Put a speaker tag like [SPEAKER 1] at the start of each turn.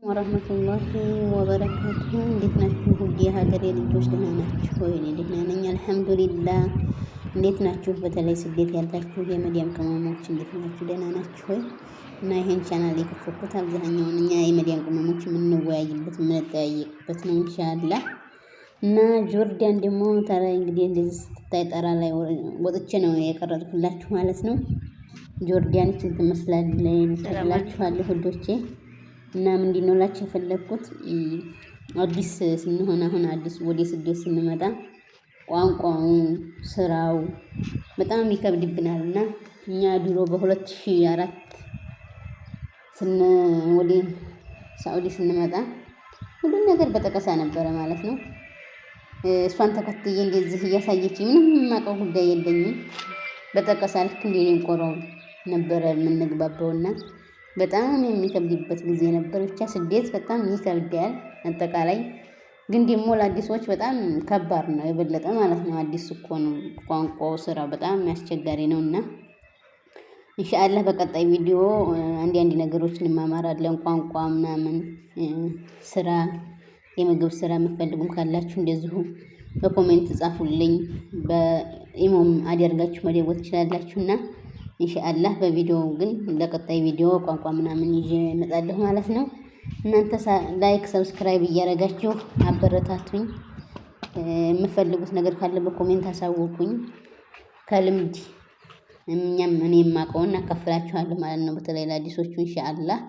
[SPEAKER 1] ወራህመቱላሂ ወበረካቱ። እንዴት ናችሁ? ውድ የሀገሬ ልጆች ደህና ናችሁ ወይ? እኔ ደህና ነኝ አልሐምዱሊላህ። እንዴት ናችሁ? በተለይ ስደት ያላችሁ የመዲያም ቅመሞች እንዴት ናችሁ? ደህና ናችሁ ወይ? እና ይሄን ቻናል የከፈትኩት አብዛኛውን እኛ የመዲያም ቅመሞች የምንወያይበት የምንጠያየቅበት ነው ኢንሻአላህ። እና ጆርዳን ደግሞ ታዲያ እንግዲህ እንደዚህ ስትታይ ጠራ ላይ ወጥቼ ነው የቀረጥኩላችሁ ማለት ነው። ጆርዳን እንትን ትመስላለች ትላችኋለሁ ሁዶቼ። እና ምንድነው ላችሁ የፈለኩት አዲስ ስንሆን አሁን አዲስ ወደ ስደት ስንመጣ ቋንቋው ስራው በጣም ይከብድብናል። እና እኛ ድሮ በ2004 ወደ ሳኡዲ ስንመጣ ሁሉም ነገር በጠቀሳ ነበረ ማለት ነው። እሷን ተከትዬ እንደዚህ እያሳየች ምንም የማውቀው ጉዳይ የለኝም። በጠቀሳ ልክ እንደኔም ቆራው ነበረ የምንግባባውና በጣም የሚከብድበት ጊዜ ነበር። ብቻ ስደት በጣም ይከብዳል። አጠቃላይ ግን ደግሞ ለአዲሶች በጣም ከባድ ነው የበለጠ ማለት ነው። አዲስ እኮ ነው ቋንቋው ስራ በጣም አስቸጋሪ ነውና ኢንሻአላህ በቀጣይ ቪዲዮ አንድ ነገሮችን እንማማራለን። ቋንቋ ምናምን ስራ የምግብ ስራ የምትፈልጉም ካላችሁ እንደዚሁ በኮሜንት ጻፉልኝ። በኢሞም አድርጋችሁ መደወል ትችላላችሁና ኢንሻአላህ በቪዲዮ ግን ለቀጣይ ቪዲዮ ቋንቋ ምናምን ይዤ እመጣለሁ ማለት ነው። እናንተ ላይክ ሰብስክራይብ እያደረጋችሁ አበረታቱኝ። የምትፈልጉት ነገር ካለ በኮሜንት አሳውቁኝ። ከልምድ እኔ የማውቀውን አካፍላችኋለሁ ማለት ነው። በተለይ ለአዲሶቹ ኢንሻአላህ